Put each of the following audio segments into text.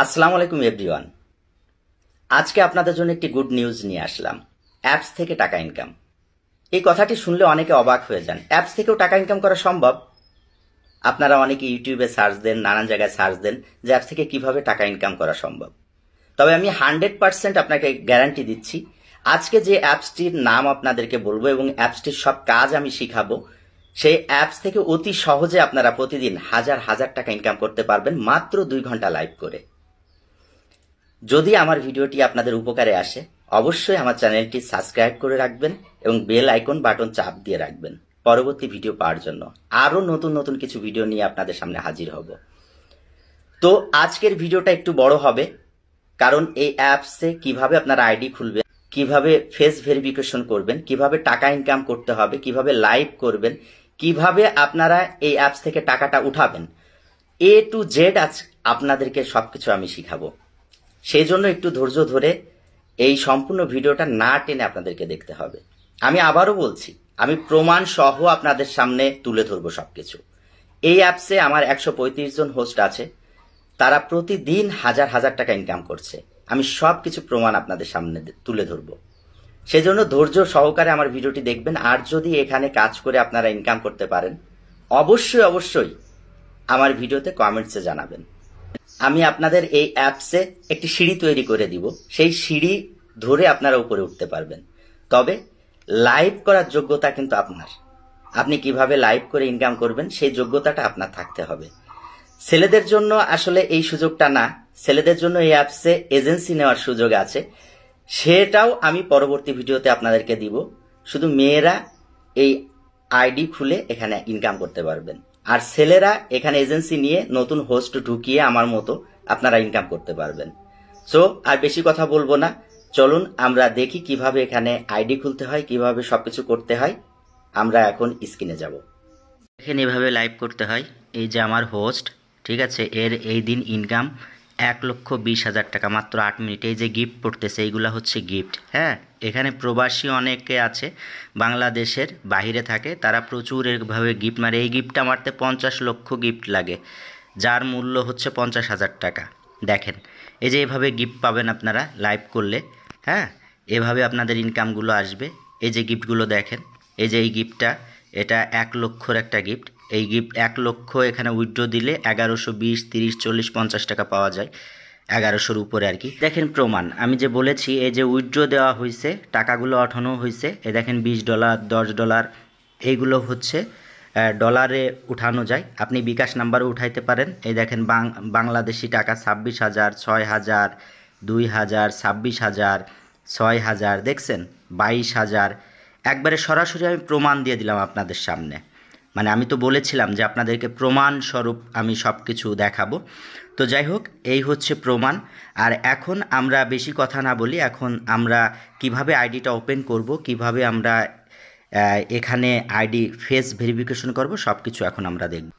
আসসালামু আলাইকুম এভরিওয়ান। আজকে আপনাদের জন্য একটি গুড নিউজ নিয়ে আসলাম। অ্যাপস থেকে টাকা ইনকাম। এই কথাটি শুনলে অনেকে অবাক হয়ে যান। অ্যাপস থেকেও টাকা ইনকাম করা সম্ভব? আপনারা অনেকে ইউটিউবে সার্চ দেন, নানান জায়গায় সার্চ দেন যে অ্যাপস থেকে কিভাবে টাকা ইনকাম করা সম্ভব। তবে আমি 100% আপনাকে গ্যারান্টি দিচ্ছি, আজকে যে অ্যাপসটির নাম আপনাদেরকে বলবো এবং অ্যাপসটির সব কাজ আমি শিখাবো, সেই অ্যাপস থেকে অতি সহজে আপনারা প্রতিদিন হাজার হাজার টাকা ইনকাম করতে পারবেন মাত্র 2 ঘন্টা লাইভ করে। যদি আমার ভিডিওটি আপনাদের উপকারে আসে, অবশ্যই আমার চ্যানেলটি সাবস্ক্রাইব করে রাখবেন এবং বেল আইকন বাটন চাপ দিয়ে রাখবেন পরবর্তী ভিডিও পাওয়ার জন্য। আরো নতুন নতুন কিছু ভিডিও নিয়ে আপনাদের সামনে হাজির হব। তো আজকের ভিডিওটা একটু বড় হবে, কারণ এই অ্যাপসে কিভাবে আপনারা আইডি খুলবেন, কিভাবে ফেস ভেরিফিকেশন করবেন, কিভাবে টাকা ইনকাম করতে হবে, কিভাবে লাইভ করবেন, কিভাবে আপনারা এই অ্যাপস থেকে টাকাটা উঠাবেন, A to Z আজ আপনাদেরকে সবকিছু আমি শিখাবো। সেই জন্য একটু ধৈর্য ধরে এই সম্পূর্ণ ভিডিওটা না টেনে আপনাদেরকে দেখতে হবে। আমি আবারও বলছি, আমি প্রমাণ সহ আপনাদের সামনে তুলে ধরবো সবকিছু। এই অ্যাপসে আমার 135 জন হোস্ট আছে, তারা প্রতিদিন হাজার হাজার টাকা ইনকাম করছে। আমি সবকিছু প্রমাণ আপনাদের সামনে তুলে ধরবো। সেজন্য ধৈর্য সহকারে আমার ভিডিওটি দেখবেন। আর যদি এখানে কাজ করে আপনারা ইনকাম করতে পারেন, অবশ্যই অবশ্যই আমার ভিডিওতে কমেন্টসে জানাবেন। আমি আপনাদের এই অ্যাপসে একটি সিঁড়ি তৈরি করে দিব, সেই সিঁড়ি ধরে আপনারা উপরে উঠতে পারবেন। তবে লাইভ করার যোগ্যতা কিন্তু আপনার। আপনি কিভাবে লাইভ করে ইনকাম করবেন সেই যোগ্যতাটা আপনার থাকতে হবে। ছেলেদের জন্য আসলে এই সুযোগটা না, ছেলেদের জন্য এই অ্যাপসে এজেন্সি নেওয়ার সুযোগ আছে, সেটাও আমি পরবর্তী ভিডিওতে আপনাদেরকে দিব। শুধু মেয়েরা এই আইডি খুলে এখানে ইনকাম করতে পারবেন, আর ছেলেরা এখানে এজেন্সি নিয়ে নতুন হোস্ট ঢুকিয়ে আমার মতো আপনারা ইনকাম করতে পারবেন। সো আর বেশি কথা বলবো না, চলুন আমরা দেখি কিভাবে এখানে আইডি খুলতে হয়, কিভাবে সবকিছু করতে হয়। আমরা এখন স্ক্রিনে যাব। এখানে এভাবে লাইভ করতে হয়। এই যে আমার হোস্ট, ঠিক আছে, এর এই দিন ইনকাম 1,20,000 টাকা মাত্র 8 মিনিট। এই যে গিফট পড়তেছে, এইগুলা হচ্ছে গিফট। হ্যাঁ, এখানে প্রবাসী অনেকে আছে, বাংলাদেশের বাহিরে থাকে, তারা প্রচুর এভাবে গিফট মারে। এই গিফটটা মারতে 50 লক্ষ গিফট লাগে, যার মূল্য হচ্ছে 50,000 টাকা। দেখেন, এই যে এভাবে গিফট পাবেন আপনারা লাইভ করলে। হ্যাঁ, এভাবে আপনাদের ইনকামগুলো আসবে। এই যে গিফটগুলো দেখেন, এই যে এই গিফটটা, এটা 1 লক্ষর একটা গিফট। এই গিফট 1 লক্ষ এখানে উইথড্র দিলে 1120, 30, 40, 50 টাকা পাওয়া যায়, 1100-র উপরে আর কি। দেখেন প্রমাণ, আমি যে বলেছি এই যে উইথড্র দেওয়া হয়েছে, টাকাগুলো ওঠানো হয়েছে। এই দেখেন $20, $10, এইগুলো হচ্ছে ডলারে উঠানো যায়। আপনি বিকাশ নাম্বারও উঠাইতে পারেন। এই দেখেন বাংলাদেশি টাকা 26,000, 6,000, 2,000, 26,000, 6,000, দেখছেন 22,000। একবারে সরাসরি আমি প্রমাণ দিয়ে দিলাম আপনাদের সামনে। মানে আমি তো বলেছিলাম যে আপনাদেরকে প্রমাণ স্বরূপ আমি সব কিছু দেখাবো। তো যাই হোক, এই হচ্ছে প্রমাণ। আর এখন আমরা বেশি কথা না বলি, এখন আমরা কিভাবে আইডিটা ওপেন করব, কিভাবে আমরা এখানে আইডি ফেস ভেরিফিকেশন করব, সব কিছু এখন আমরা দেখব।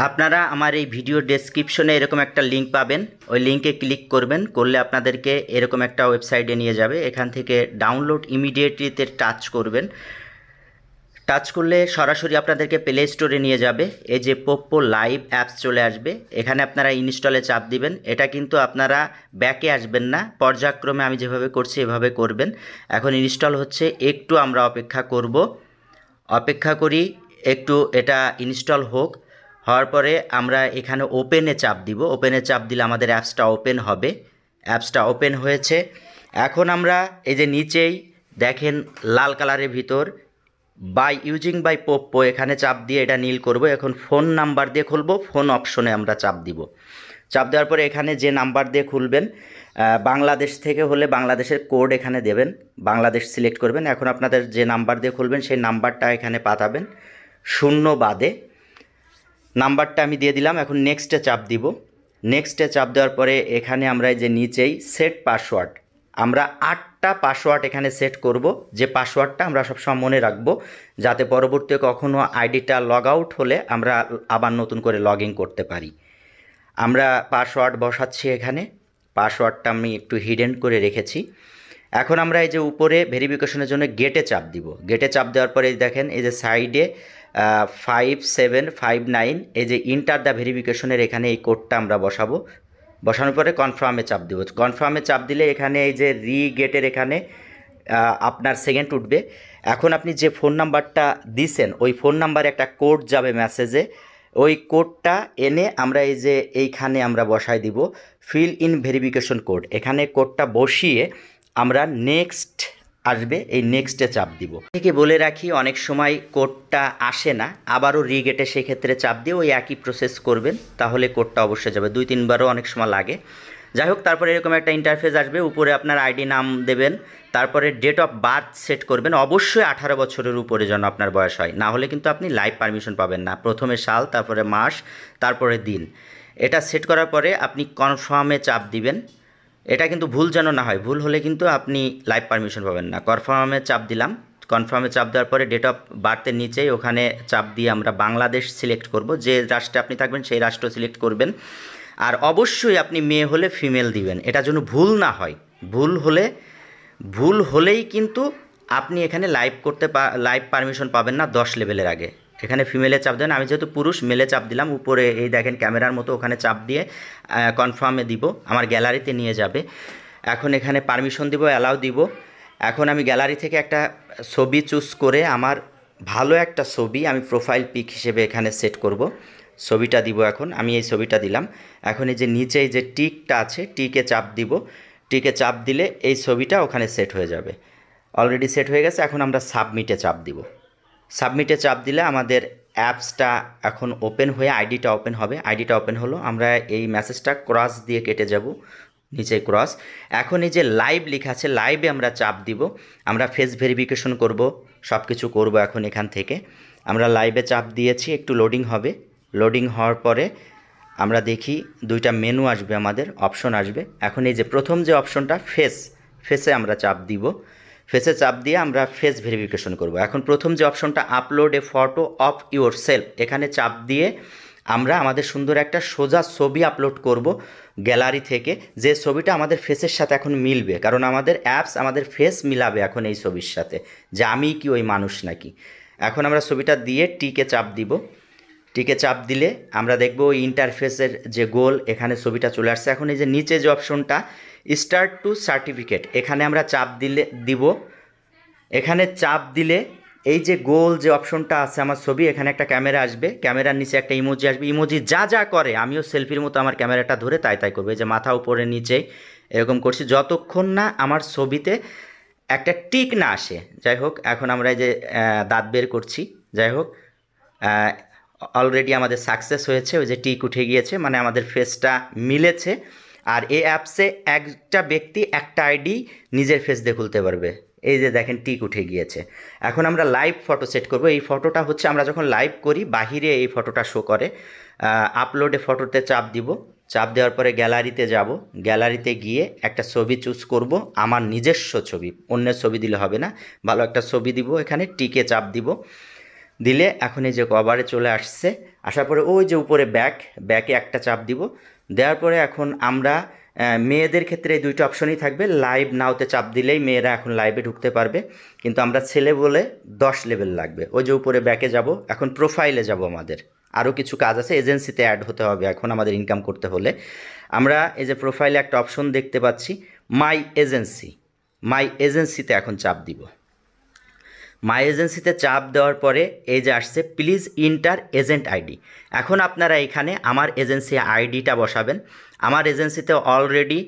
আপনারা আমার এই ভিডিও ডেসক্রিপশনে এরকম একটা লিঙ্ক পাবেন, ওই লিঙ্কে ক্লিক করবেন, করলে আপনাদেরকে এরকম একটা ওয়েবসাইটে নিয়ে যাবে। এখান থেকে ডাউনলোড ইমিডিয়েটলিতে টাচ করবেন। টাচ করলে সরাসরি আপনাদেরকে প্লে স্টোরে নিয়ে যাবে। এই যে পোপ্পো লাইভ অ্যাপস চলে আসবে, এখানে আপনারা ইনস্টলে চাপ দিবেন। এটা কিন্তু আপনারা ব্যাকে আসবেন না, পর্যায়ক্রমে আমি যেভাবে করছি এভাবে করবেন। এখন ইনস্টল হচ্ছে, একটু আমরা অপেক্ষা করব, অপেক্ষা করি একটু, এটা ইনস্টল হোক। হওয়ার পরে আমরা এখানে ওপেনে চাপ দিব। ওপেনে চাপ দিলে আমাদের অ্যাপসটা ওপেন হবে। অ্যাপসটা ওপেন হয়েছে। এখন আমরা এই যে নিচেই দেখেন লাল কালারের ভিতর বাই পোপ্পো, এখানে চাপ দিয়ে এটা নীল করব। এখন ফোন নাম্বার দিয়ে খুলব, ফোন অপশনে আমরা চাপ দিব। চাপ দেওয়ার পরে এখানে যে নাম্বার দিয়ে খুলবেন, বাংলাদেশ থেকে হলে বাংলাদেশের কোড এখানে দেবেন, বাংলাদেশ সিলেক্ট করবেন। এখন আপনাদের যে নাম্বার দিয়ে খুলবেন সেই নাম্বারটা এখানে পাঠাবেন, 0 বাদে নাম্বারটা আমি দিয়ে দিলাম। এখন নেক্সটে চাপ দিব। নেক্সটে চাপ দেওয়ার পরে এখানে আমরা যে নিচেই সেট পাসওয়ার্ড, আমরা 8টা পাসওয়ার্ড এখানে সেট করব, যে পাসওয়ার্ডটা আমরা সবসময় মনে রাখবো, যাতে পরবর্তীতে কখনো আইডিটা লগ আউট হলে আমরা আবার নতুন করে লগ ইন করতে পারি। আমরা পাসওয়ার্ড বসাচ্ছি এখানে। পাসওয়ার্ডটা আমি একটু হিডেন করে রেখেছি। এখন আমরা এই যে উপরে ভেরিফিকেশনের জন্য গেটে চাপ দিব। গেটে চাপ দেওয়ার পরে দেখেন এই যে সাইডে 5759 এই যে ইন্টার দ্য ভেরিফিকেশনের এখানে এই কোডটা আমরা বসাবো। বসানোর পরে কনফার্মে চাপ দিব। কনফার্মে চাপ দিলে এখানে এই যে রিগেটের এখানে আপনার সেকেন্ড উঠবে। এখন আপনি যে ফোন নাম্বারটা দিছেন ওই ফোন নাম্বারে একটা কোড যাবে মেসেজে, ওই কোডটা এনে আমরা এই যে এইখানে আমরা বসাই দিব ফিল ইন ভেরিফিকেশন কোড। এখানে কোডটা বসিয়ে আমরা নেক্সট আসবে, এই নেক্সটে চাপ দিব। থেকে বলে রাখি অনেক সময় কোডটা আসে না, আবারও রিগেটে সেক্ষেত্রে চাপ দিয়ে ওই একই প্রসেস করবেন, তাহলে কোডটা অবশ্যই যাবে। 2-3বারও অনেক সময় লাগে। যাই হোক, তারপরে এরকম একটা ইন্টারফেস আসবে, উপরে আপনার আইডি নাম দেবেন, তারপরে ডেট অফ বার্থ সেট করবেন। অবশ্যই 18 বছরের উপরে যেন আপনার বয়স হয়, না হলে কিন্তু আপনি লাইভ পারমিশন পাবেন না। প্রথমে সাল, তারপরে মাস, তারপরে দিন। এটা সেট করার পরে আপনি কনফার্মে চাপ দিবেন। এটা কিন্তু ভুল যেন না হয়, ভুল হলে কিন্তু আপনি লাইভ পারমিশন পাবেন না। কনফার্মে চাপ দিলাম। কনফার্মে চাপ দেওয়ার পরে ডেট অফ বার্থের নিচেই ওখানে চাপ দিয়ে আমরা বাংলাদেশ সিলেক্ট করব। যে রাষ্ট্রে আপনি থাকবেন সেই রাষ্ট্র সিলেক্ট করবেন। আর অবশ্যই আপনি মেয়ে হলে ফিমেল দিবেন, এটা যেন ভুল না হয়। ভুল হলেই কিন্তু আপনি এখানে লাইভ পারমিশন পাবেন না 10 লেভেলের আগে। এখানে ফিমেলে চাপ দেবেন। আমি যেহেতু পুরুষ, মেলে চাপ দিলাম। উপরে এই দেখেন ক্যামেরার মতো, ওখানে চাপ দিয়ে কনফার্মে দিব, আমার গ্যালারিতে নিয়ে যাবে। এখন এখানে পারমিশন দিব, অ্যালাউ দিব। এখন আমি গ্যালারি থেকে একটা ছবি চুজ করে আমার ভালো একটা ছবি আমি প্রোফাইল পিক হিসেবে এখানে সেট করব। ছবিটা দিব। এখন আমি এই ছবিটা দিলাম। এখন এই যে নিচে যে টিকটা আছে, টিকে চাপ দিব। টিকে চাপ দিলে এই ছবিটা ওখানে সেট হয়ে যাবে। অলরেডি সেট হয়ে গেছে। এখন আমরা সাবমিটে চাপ দিব। সাবমিটে চাপ দিলে আমাদের অ্যাপসটা এখন ওপেন হয়ে আইডিটা ওপেন হবে। আইডিটা ওপেন হলো, আমরা এই মেসেজটা ক্রস দিয়ে কেটে যাব, নিচে ক্রস। এখন এই যে লাইভ লেখা আছে, লাইভে আমরা চাপ দিব। আমরা ফেস ভেরিফিকেশন করব, সব কিছু করবো। এখন এখান থেকে আমরা লাইভে চাপ দিয়েছি, একটু লোডিং হবে। লোডিং হওয়ার পরে আমরা দেখি দুইটা মেনু আসবে, আমাদের অপশন আসবে। এখন এই যে প্রথম যে অপশনটা ফেসে আমরা চাপ দিব। ফেসে চাপ দিয়ে আমরা ফেস ভেরিফিকেশন করব। এখন প্রথম যে অপশনটা upload A photo of your self, এখানে চাপ দিয়ে আমরা আমাদের সুন্দর একটা সোজা ছবি আপলোড করব গ্যালারি থেকে, যে ছবিটা আমাদের ফেসের সাথে এখন মিলবে। কারণ আমাদের অ্যাপস আমাদের ফেস মিলাবে এখন এই ছবির সাথে, যে আমি কি ওই মানুষ নাকি। এখন আমরা ছবিটা দিয়ে টিকে চাপ দিব। টিকে চাপ দিলে আমরা দেখব ওই ইন্টারফেসের যে গোল, এখানে ছবিটা চলে আসছে। এখন এই যে নিচে যে অপশনটা স্টার্ট টু সার্টিফিকেট, এখানে আমরা চাপ দিব। এখানে চাপ দিলে এই যে গোল যে অপশনটা আছে আমার ছবি, এখানে একটা ক্যামেরা আসবে, ক্যামেরার নিচে একটা ইমোজি আসবে। ইমোজি যা যা করে আমিও সেলফির মতো আমার ক্যামেরাটা ধরে তাই করবো। এই যে মাথা উপরে নিচে এরকম করছি, যতক্ষণ না আমার ছবিতে একটা টিক না আসে। যাই হোক, এখন আমরা এই যে দাঁত বের করছি। যাই হোক, অলরেডি আমাদের সাকসেস হয়েছে, ওই যে টিক উঠে গিয়েছে, মানে আমাদের ফেসটা মিলেছে। আর এই অ্যাপসে একটা ব্যক্তি একটা আইডি নিজের ফেস দিয়ে খুলতে পারবে। এই যে দেখেন টিক উঠে গিয়েছে। এখন আমরা লাইভ ফটো সেট করব। এই ফটোটা হচ্ছে আমরা যখন লাইভ করি বাহিরে এই ফটোটা শো করে। আপলোডে ফটোতে চাপ দিব। চাপ দেওয়ার পরে গ্যালারিতে যাব। গ্যালারিতে গিয়ে একটা ছবি চুজ করব, আমার নিজস্ব ছবি, অন্যের ছবি দিলে হবে না। ভালো একটা ছবি দিব, এখানে টিকে চাপ দিব। দিলে এখন এই যে কভারে চলে আসছে। আসার পরে ওই যে উপরে ব্যাকে একটা চাপ দিব। দেওয়ার পরে এখন আমরা মেয়েদের ক্ষেত্রে এই দুইটা অপশনই থাকবে। লাইভ নাওতে চাপ দিলেই মেয়েরা এখন লাইভে ঢুকতে পারবে, কিন্তু আমরা ছেলে বলে 10 লেভেল লাগবে। ওই যে উপরে ব্যাকে যাব। এখন প্রোফাইলে যাব। আমাদের আরও কিছু কাজ আছে, এজেন্সিতে অ্যাড হতে হবে এখন আমাদের ইনকাম করতে হলে। আমরা এই যে প্রোফাইলে একটা অপশন দেখতে পাচ্ছি, মাই এজেন্সিতে এখন চাপ দিব। মাই এজেন্সিতে চাপ দেওয়ার পরে এই যে আসছে প্লিজ ইন্টার এজেন্ট আইডি। এখন আপনারা এখানে আমার এজেন্সি আইডিটা বসাবেন। আমার এজেন্সিতে অলরেডি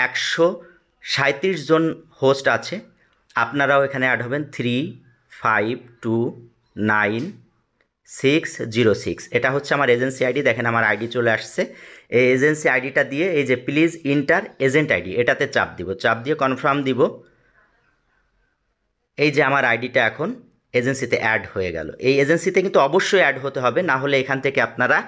137 জন হোস্ট আছে। আপনারাও এখানে অ্যাড হবেন 35290606। এটা হচ্ছে আমার এজেন্সি আইডি। দেখেন আমার আইডি চলে আসছে। এই এজেন্সি আইডিটা দিয়ে এই যে প্লিজ ইন্টার এজেন্ট আইডি, এটাতে চাপ দিব। চাপ দিয়ে কনফার্ম দিব। এই যে আমার আইডিটা এখন এজেন্সিতে অ্যাড হয়ে গেল। এই এজেন্সিতে কিন্তু অবশ্যই অ্যাড হতে হবে, না হলে এখান থেকে আপনারা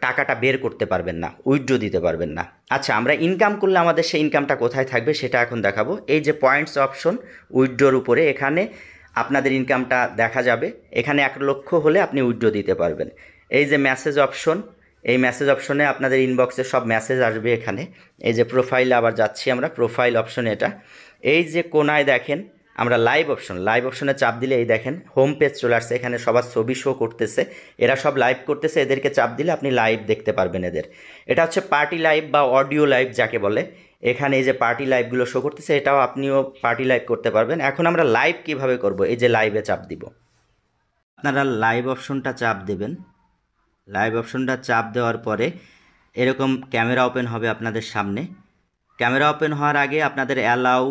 টাকাটা বের করতে পারবেন না, উইথড্র দিতে পারবেন না। আচ্ছা, আমরা ইনকাম করলে আমাদের সেই ইনকামটা কোথায় থাকবে সেটা এখন দেখাবো। এই যে পয়েন্টস অপশন উইথড্রর উপরে, এখানে আপনাদের ইনকামটা দেখা যাবে। এখানে 1 লক্ষ হলে আপনি উইথড্র দিতে পারবেন। এই যে মেসেজ অপশন, এই মেসেজ অপশনে আপনাদের ইনবক্সে সব মেসেজ আসবে। এখানে এই যে প্রোফাইলে আবার যাচ্ছি আমরা, প্রোফাইল অপশনে এটা। এই যে কোনায় দেখেন আমরা লাইভ অপশনে চাপ দিলে এই দেখেন হোম পেজ চলে আসছে, এখানে সবার ছবি শো করতেছে, এরা সব লাইভ করতেছে, এদেরকে চাপ দিলে আপনি লাইভ দেখতে পারবেন এদের। এটা হচ্ছে পার্টি লাইভ বা অডিও লাইভ যাকে বলে। এখানে এই যে পার্টি লাইভগুলো শো করতেছে, এটাও আপনিও পার্টি লাইভ করতে পারবেন। এখন আমরা লাইভ কিভাবে করব, এই যে লাইভে চাপ দিব, আপনারা লাইভ অপশনটা চাপ দেবেন। লাইভ অপশনটা চাপ দেওয়ার পরে এরকম ক্যামেরা ওপেন হবে আপনাদের সামনে। ক্যামেরা ওপেন হওয়ার আগে আপনাদের অ্যালাউ,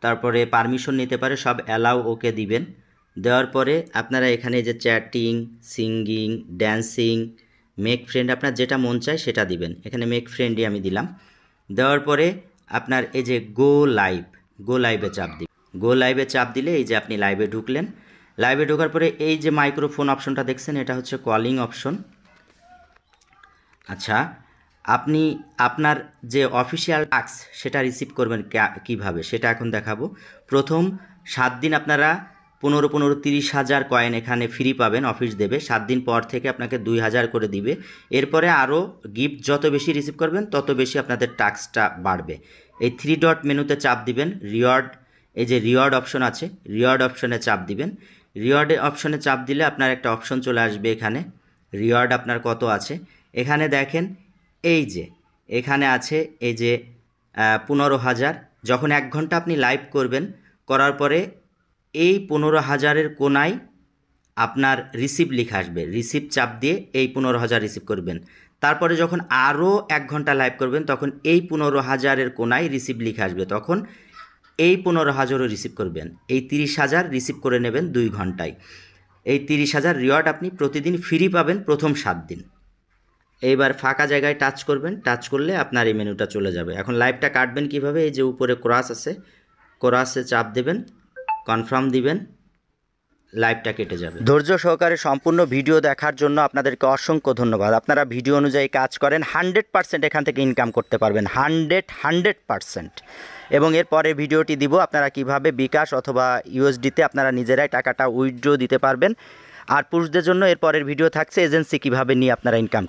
তারপরে পারমিশন নিতে পারে, সব অ্যালাউ ওকে দিবেন। দেওয়ার পরে আপনারা এখানে যে chatting, singing, dancing, make friend, আপনার যেটা মন চায় সেটা দিবেন। এখানে মেক ফ্রেন্ডই আমি দিলাম। দেওয়ার পরে আপনার এই যে গো লাইভে চাপ দিন। গো লাইভে চাপ দিলে এই যে আপনি লাইভে ঢুকলেন। লাইভে ঢোকার পরে এই যে মাইক্রোফোন অপশনটা দেখছেন, এটা হচ্ছে কলিং অপশন। আচ্ছা, আপনি আপনার যে অফিসিয়াল টাস্ক সেটা রিসিভ করবেন কিভাবে সেটা এখন দেখাবো। প্রথম 7 দিন আপনারা 15-30,000 কয়েন এখানে ফ্রি পাবেন, অফিস দেবে। 7 দিন পর থেকে আপনাকে 2,000 করে দিবে। এরপরে আরও গিফট যত বেশি রিসিভ করবেন তত বেশি আপনাদের টাস্কটা বাড়বে। এই 3 ডট মেনুতে চাপ দিবেন, রিওয়ার্ড, এই যে রিওয়ার্ড অপশন আছে, রিওয়ার্ড অপশনে চাপ দিবেন। রিওয়ার্ড অপশনে চাপ দিলে আপনার একটা অপশন চলে আসবে, এখানে রিওয়ার্ড আপনার কত আছে। এখানে দেখেন এই যে এখানে আছে এই যে 15,000। যখন 1 ঘন্টা আপনি লাইভ করবেন, করার পরে এই 15,000-এর কোনায় আপনার রিসিভ লেখা আসবে, রিসিভ চাপ দিয়ে এই 15,000 রিসিভ করবেন। তারপরে যখন আরও 1 ঘন্টা লাইভ করবেন তখন এই 15,000-এর কোনায় রিসিভ লেখা আসবে, তখন এই 15,000-ও রিসিভ করবেন। এই 30,000 রিসিভ করে নেবেন 2 ঘন্টায়। এই 30,000 রিওয়ার্ড আপনি প্রতিদিন ফ্রি পাবেন প্রথম 7 দিন। এইবার ফাঁকা জায়গায় টাচ করবেন, টাচ করলে আপনার এই মেনুটা চলে যাবে। এখন লাইভটা কাটবেন কিভাবে, এই যে উপরে ক্রস আছে, ক্রসে চাপ দেবেন, কনফার্ম দিবেন, লাইভটা কেটে যাবে। ধৈর্য সহকারে সম্পূর্ণ ভিডিও দেখার জন্য আপনাদেরকে অসংখ্য ধন্যবাদ। আপনারা ভিডিও অনুযায়ী কাজ করেন, 100% এখান থেকে ইনকাম করতে পারবেন, 100%। এবং এর পরের ভিডিওটি দিব আপনারা কিভাবে বিকাশ অথবা ইউএসডিতে আপনারা নিজেরাই টাকাটা উইথড্র দিতে পারবেন। আর পুরুষদের জন্য এর পরের ভিডিও থাকছে এজেন্সি কিভাবে নিয়ে আপনারা ইনকাম